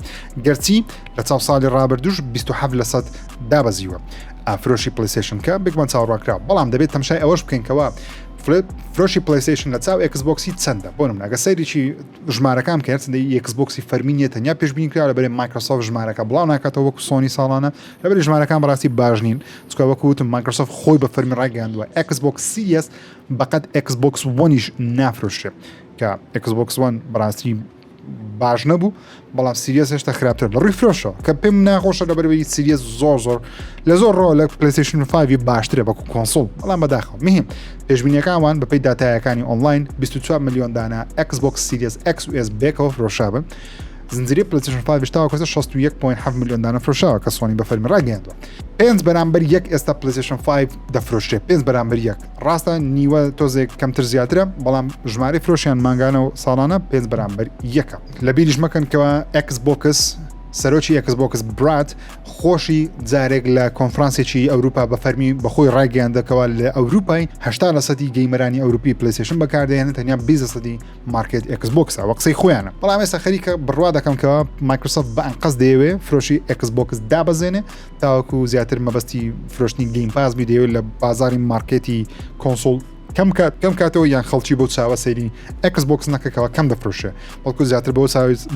A: گەرچی لە چاو ساڵی ڕابردووش 27% دابەزیوە فرۆشی پلیستیشن کە بێگومان چاوەڕاکرا بەڵام دەبێت تەماشای ئەوەش بکەینکەوە فرۆشی پلیستیشن لە چاو ئەکس بۆکسی چەندە بۆ نمونە ئەگە سەیریی ژمارەکان کە چەندەی ئەکس بۆکسی فەرمی تەنیا پێشبینی کرا لەبەرێ مایکرۆسۆفت ژمارەکە بڵاو ناکاتەوە وەکو سۆنی ساڵانە لەبەرێ ژمارەکان بەڕاستی باش نین چکە وەکوتم مایکرۆسۆفت خۆی بە فەرمی ڕاگەیاندووە ئەکس بۆکس سیریەس بەقەت ئەکس بۆکس وەنیش نافرۆشێ کە ئەکس بۆکس وەن بەڕاستی باش نەبوو بەڵام سیریەس هێشتا خراپتر لە ڕووی فرۆشەوە کە پێم ناخۆشە لەبەرەوەی سیریەس زۆر لە زۆر ڕۆ لە پلیستیشن 5 باشترە بەکو کۆنسۆڵ بەڵام بەداخەوە مهم پێشبینیەکانوان بەپەی داتایەکانی ئۆنلاین 24 ملیۆن دانە ئەکس بۆکس سیریەس X و S بێکەوە فرۆشابن زنجیرەی پلیستیشن 5 شتاوە 61.7 ملیۆن دانە فرۆشاوە کە سۆنی بە فەرمی ڕاگەیاندووە 5 بەرامبەر 1 ئێستا پلیستیشن 5 دەفرۆشێ 5 بەرامبەر 1 ڕاستە نیوە تۆزێک کەمتر زیاترە بەڵام ژمارەی فرۆشیان مانگانە و ساڵانە 5 بەرامبەر 1 لە بیریش مەکەنکەوە ئەکس بۆکس سەرۆکی ئەکس بۆکس برات خۆشی جارێک لە کۆنفرانسێکی ئەوروپا بە فەرمی بەخۆی ڕاگەیاندەکەوە لە ئەوروپای 80% گەیمەرانی ئەوروپی پلیستیشن بەکاردێنێت تەنیا 20% مارکێت ئەکس بۆکسە وە قسەی خۆیانە بەڵام ئێستا خەریکە بڕوا دەکەمکەوە مایکرۆسۆفت بە ئەنقەس دەیەوێ فرۆشی ئەکس بۆکس دابەزێنێ تاوەکو زیاتر مەبەستی فرۆشتنی گەیم پاس بیدەوێت لە بازاری مارکێتی کۆنسۆڵ کەم کاتەوە یان خەڵکی بۆ چاوە سەیری ئەکس بۆکس نەکەکەوە کەم دەفرۆشێ بەڵکو زیاتر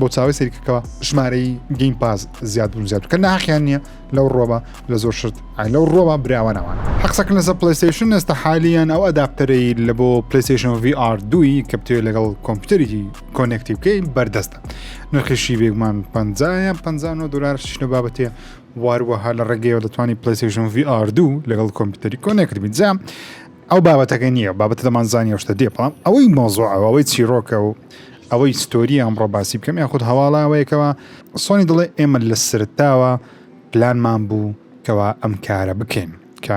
A: بۆ چاوی سەریکەکەەوە ژمارەی گەیم پاس زیاد بوون زیاتر کە ناخیان نییە لەو ڕۆبە لە زۆر شت لەو ڕۆبە براوانەوان حەقسەکە لەسەر پلیستیشن ئێستا حالیان ئەو ئەداپتەرەی لە بۆ پلیستیشن VR 2 کە بتوێت لەگەڵ کۆمپیوتەرێکی کۆنێکتی بکەی بەردەستە نرخیشی بێگومان 59 دلار شنە بابەتێ واروەها لە ڕێگەیەوە دەتوانانی پلیستیشن VR 2 لەگەڵ کۆمپیوتەری کۆنێکتی بیت جام ئەو بابەتەکە نییە بابەتە دەمانزانی ئەوشتە دێ بەڵام ئەوەی مۆزوعەوە ئەوەی چیرۆکە و ئەوەی ستۆری ئەمڕۆ باسی بکەم یاخود هەواڵاوەیەکەوە سۆنی دڵێ ئێمە لە سرتاوە پلانمان بوو کەوا ئەم کارە بکەین کە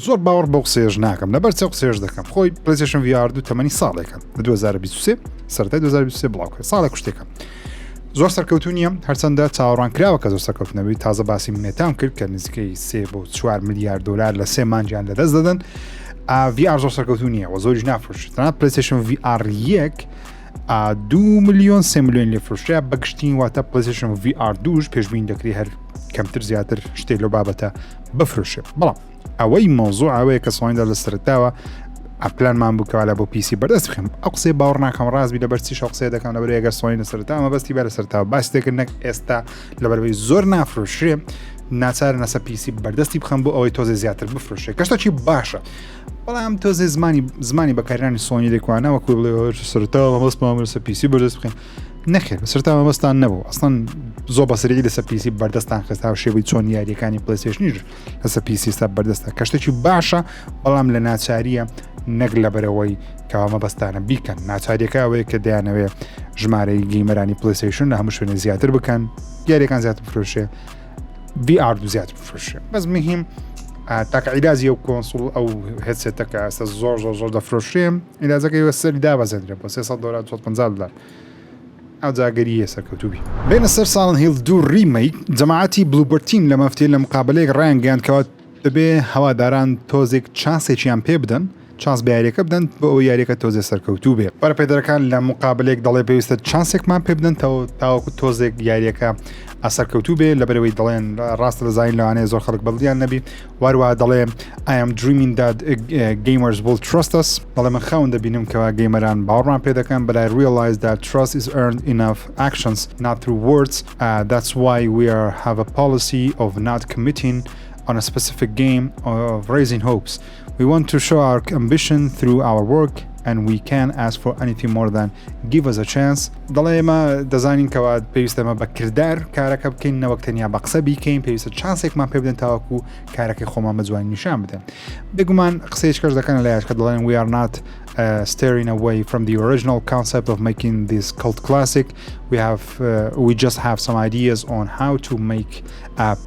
A: زۆر باوەڕ بەو قسێژ ناکەم لەبەر چێ قسێژ دەکەم خۆی پلیستیشن VR 2 تەمەنی ساڵێکە لە 2023 سەرەتای 2023 بڵاوکە ساڵە کوشتێکە زۆر سەرکەوتو نییە هەرچەندە چاوەڕوان کراوە کە زۆر سەرکەوتنەوەی تازە باسی منێتام کرد کە نزیکەی 3 بۆ 4 میلیارد دلار لە 3 مانگیان لەدەست دەدەن VR زۆر سەرکەوتو نییە و زۆریش نافرۆشێت تەنانەت پلیستیشن VR 1 2 ملیۆن 3 ملیۆن لێفرۆشرا بەگشتین واتە پلیستیشن VR 2 پێشبین دەکری هەر کەمتر زیاتر شتێک لەو بابەتە بفرۆشێ بەڵام ئەوەی مۆزوع ئەوەیە کە سۆنیدا لە سەرتاوە ئەپلانمان بووکەوە لە بۆ پیسی بەردەست بخێم ئەو قسێ باوەڕ ناکەم ڕازبی لەبەرچی شەو قسێ دەکەم لەبەر ئەگەر سۆنی لە سەرتاوە بەستی بە لە سەرتاوە باسی دەکرد نەک ئێستا لەبەرەوەی زۆر نافرۆشرێ ناچارن ئەسە پیسی بەردەستی بخەن بۆ ئەوەی تۆزێ زیاتر بفرۆشێ کەشتێکی باشە بەڵام تۆزێ زمانی بەکارانی سۆنی دەکوانە وەکو بڵێ سەرتاوە مەبەستمان لەسەر پیسی بەردەست بخێن نەخێر بەسەرتا مەبەستان نەبوو ئەسڵەن زۆر بەسەرێکی لەسەر پیسی بەردەستان خستا و شێوەی چۆن یاریەکانی پلەیستێشنیش لەسەر پیسی ستا بەردەستە کەشتێکی باشە بەڵام لە ناچاریە نەک لەبەرەوەی کەوا مەبەستانە بیکەن ناچاریەکە ئەوەیە کە دەیانەوێ ژمارەی گەیمەرانی پلەیستێشن لە هەموو شوێنێ زیاتر بکەن یاریەکان زیاتر بفرۆشێ VR زیاتر بفرۆشێ بەس مهم تاکە عیلازی ئەو کۆنسڵ ئەو هێدسێتەکە ئەستا زۆر دەفرۆشێ عیلازەکەی سەری دابەزێنرێ بۆ $350 ئەو جاگەریە سەرکەوتوبی بینە سەر ساڵن هیل 2 ریمەیک جەماعەتی بلوبەر تیم لە مەفتێ لە مقابلەیەک ڕایانگەیاندکەوە دەبێ هەواداران تۆزێک چانسێکیان پێ بدەن چانس بە یاریەکە بدەن بۆ ئەو یاریەکە تۆزێ سەرکەوتوو بێ بەرەپێدەرەکان لە مقابلێک دەڵێ پێویستە چانسێکمان پێ بدەن تاوەکو تۆزێک یاریەکە ئەسەرکەوتوو بێ لەبەرەوەی دەڵێن ڕاستە لە زین لەوانەیە زۆر خەڵک بەڵیان نەبی وارووا دەڵێ I am dreaming that gamers will trust us دەڵێ من خاون دەبینم کەوا گەیمەران باوەڕمان پێ دەکەن but I realize that trust is earned enough actions not through words that's why we have a policy of not committing on a specific game of raising hopes we want to show our ambition through our work and we can't ask for anything more than give us a chance دەڵێ ئێمە دەزانین کەوا پێویستەمە بە کردار کارەکە بکەین نەوەک تەنیا بە قسە بیکەین پێویستە چانسێکمان پێ بدەن تاوەکو کارەکەی خۆمان بە جوانی نیشان بدەن بێگومان قسەیەش کەس دەکەن لە یاشکە دەڵێن we are not steering away from the original concept of making this cult classic we just have some ideas on how to make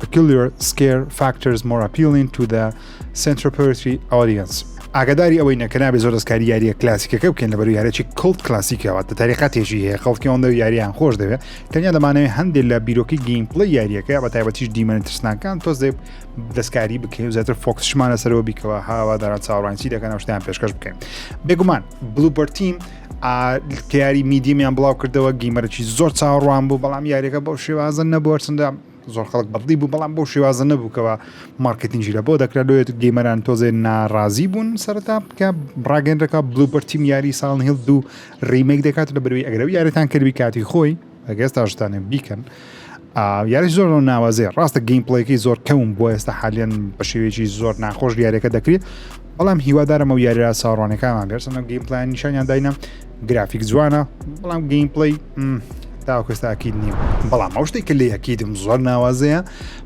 A: peculiar scare factors more appealing to the contemporary audience ئاگداری ئەوەی نەکەنابێ زۆر دەستکاری یاریە کلاسیکەکە بکەین لەبەر یارێکی کڵت کلاسیکەوە تاریخەتێکی هەیە خەڵکی ئەوەندە یاریان خۆش دەوێت تەنیا دەمانەوێت هەندێک لە بیرۆکی گەیمپڵی یاریەکە بە تایبەتیش دیمەنە ترسناکان تۆز دەستکاری بکەین زیاتر فۆکسشمانە سەرەوە بیکەوە هاواداران چاوەڕانسی دەکەن شتیان پێشکەش بکەین بێگومان بلوبەر تیم کە یاری میدیمیان بڵاو کردەوە گەیمەرێکی زۆر چاوەڕوان بوو بەڵام یاریەکە بەو شێوازە نەبوو هەرچەندە زۆر خەڵک بەدڵی بوو بەڵام بۆ شێوازە نەبووکەوە مارکتینگی لە بۆ دەکرێت دوێت گەیمەران تۆزێ ناڕازی بوون سەرەتا بکە ڕاگەندەکە بلوبەر تیم یاری ساڵن هیل 2 ریمێک دەکات لە بەروی ئەگەرەوە یاریتان کردوی کاتی خۆی ئەگەستا شتانێ بیکەن یاریش زۆر ناوازێ ڕاستە گەیمپڵێکی زۆر کەم بۆ ئێستا حالیان بە شێوەیەکی زۆر ناخۆش یاریەکە دەکرێت بەڵام هیوادارم ئەو یاریرا ساڕوانەکانمان بێرسەنە گەیمپڵیان نیشانیان داینە گرافیک جوانە بەڵام گەیمپڵی تاوەکەستاکیید نییە بەڵام ئەو شتێک کە لێ یەکیدم زۆر ناوازەیە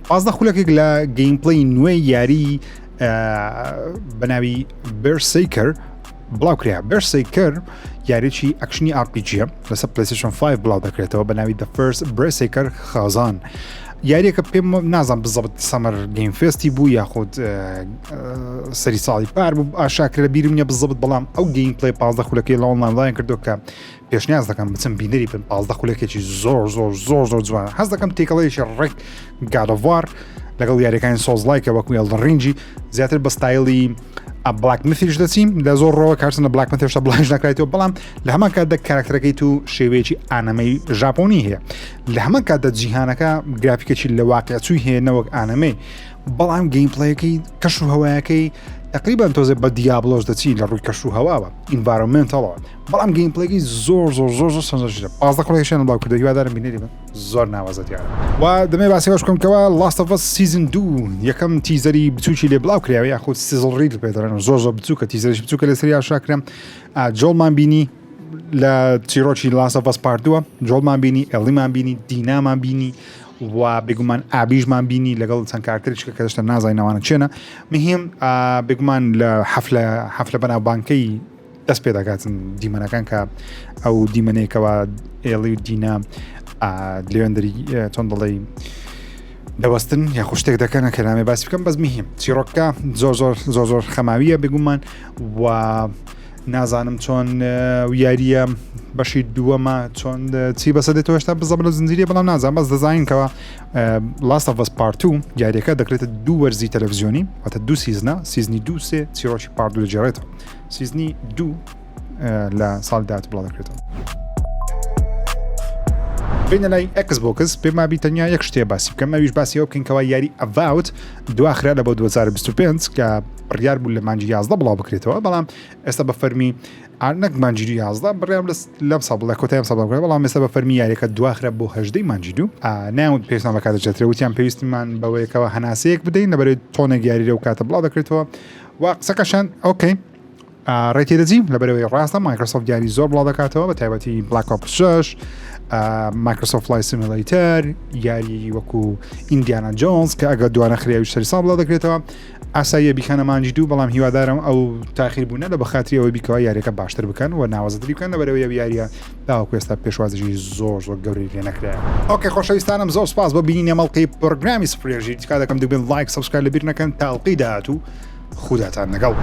A: 15 خولەکێک لە گەیمپڵی نوێی یاری بەناوی بێرسەیکەر بڵاوکریا بێرسەیکەر یاریی ئەکشنی RPG لەسەر پلەیستێشن 5 بڵاو دەکرێتەوە بەناوی The First Berserker خازان یاریەکە پێم نازان بزەبت سەمەر گەیم فێستی بوو یاخود سەری ساڵی پار بوو ئاشاکرە بیرم نیە بزەبت بەڵام ئەو گەیم پڵی 15 خولەکەی لەوڵمانڵایان کردو کە پێشنیاز دەکەم بچم بینەری بن 15 خولەکێکی زۆر جوانە هەست دەکەم تێکەڵەیەکی ڕێک گادەڤار لەگەڵ یاریەکانی سۆزلایکە وەکو ئەڵدەڕینجی زیاتر بە ستایلی بلاک مفیش دەچیم لە زۆر ڕەوە کارچنە بلاک مفیشتە بڵاش نکرێتەوە بەڵام لە هەمان کاتدا کاراکتەرەکەی تو شێوەیەکی ئانەمەی ژاپۆنی هەیە لە هەمان کاتدا جیهانەکە گرافیکێکی لە واقعچووی هەیە نەوەک ئانەمەی بەڵام گەیمپڵەیەکەی کەش و هەوایەکەی تقریبان تۆزێ بە دیابلۆش دەچین لە ڕووی کەش و هەواوە ئینڤایرۆمنتەڵەوە بەڵام گەیمپڵێکی زۆر سەنجشە 15 خولەکەشیان بڵاو کردو هیوادارم بینێری بن زۆر ناوازە دیارە و دەمێ باسی باش بکەم کەوا Last of Us Season 2 یەکەم تیزەری بچووکی لێ بڵاو کراوە یاخود سیزل ریل پێ دەڵێن زۆر بچووکە تیزەریش بچووکە لە سەری ئاشکرا جۆڵمان بینی لە چیرۆکی Last of Us Part 2 جۆڵمان بینی ئێڵیمان بینی دینامان بینی و بێگومان ئابیژمان بینی لەگەڵ چەند کارکتێکیشکە کە دەشتە نازانینەوانە چێنە مهم بێگومان لە حەفلە بەناوبانکەی دەست پێ دەکاتن دیمەنەکان کە ئەو دیمەنەیەکەوە ئێڵی و دینا لێوێندەری چۆن دەڵێ دەوەستن یا خوشتێک دەکەنە کە نامێ باسی بکەم بەس مهم چیرۆکەکە زۆر خەماویە بێگومان و نازانم چۆن یاریە بەشی دووەمە چۆن چی بەسە دێتەوە هێشتا بزەبە لە زنجیرە بەڵام نازان بەس دەزانینکەوە Last of Us Part 2 یاریەکە دەکرێتە دوو وەرزی تەلەڤیزیۆنی واتە دوو سیزنە سیزنی 2 3 چیرۆکی Part 2 دەجێڕێتەوە سیزنی 2 لە ساڵی داهاتوو بڵاو دەکرێتەوە بینە لای Xbox پێما بیتەنیا یەک شتێ باسی بکەم ئەویش باسی ئەو بکەینکەوە یاری ئەڤاوت دواخرا لە بۆ 2025 کە بڕیار بوو لە مانجی 11 بڵاو بکرێتەوە بەڵام ئێستا بە فەرمی نەک مانجی 11 بڕیام لەم ساڵ بڵێ کۆتای ئەم ساڵ بڵێ بەڵام ئێستا بە فەرمی یاریەکە دواخرا بۆ 18 مانجی 2 ناوت پێویستمان بەکاتە جەترێ وتیان پێویستمان بەوەیەکەوە هەناسەیەک بدەین لەبەرەوەی تۆنێک یاری لەو کاتە بڵاو دەکرێتەوە و قسەکەشان ئۆکەی ڕێتی دەجیم لەبەرەوەی ڕاستە مایکرۆسۆفت یاری زۆر بڵاو دەکاتەوە بە تایبەتی بلاک ئۆپس 6 مایکرۆسۆفت فلای سیمولیتەر یاری وەکو ئیندیانا جۆنز کە ئەگە دوانە خریاوی شەری ساڵ بڵاو دەکرێتەوە ئاساییە بیکەنە مانجی 2 بەڵام هیوادارم ئەو تاخیر بوونە لە بەخاتری ئەوەی بیکەوە یاریەکە باشتر بکەن و ناوازەدری بکەن لەبەرەوەی یاریە داوەکو ئێستا پێشوازیی زۆر گەورەی لێ نەکرایە. ئۆکەی خۆشەویستانم زۆر سپاس بۆ بینینە مەڵقەی پرۆگرامی سفرێژی تکا دەکەم دوبێن لایک سەبسکرایب لەبیر نەکەن تاڵقەی داهاتوو خوداتان لەگەڵ.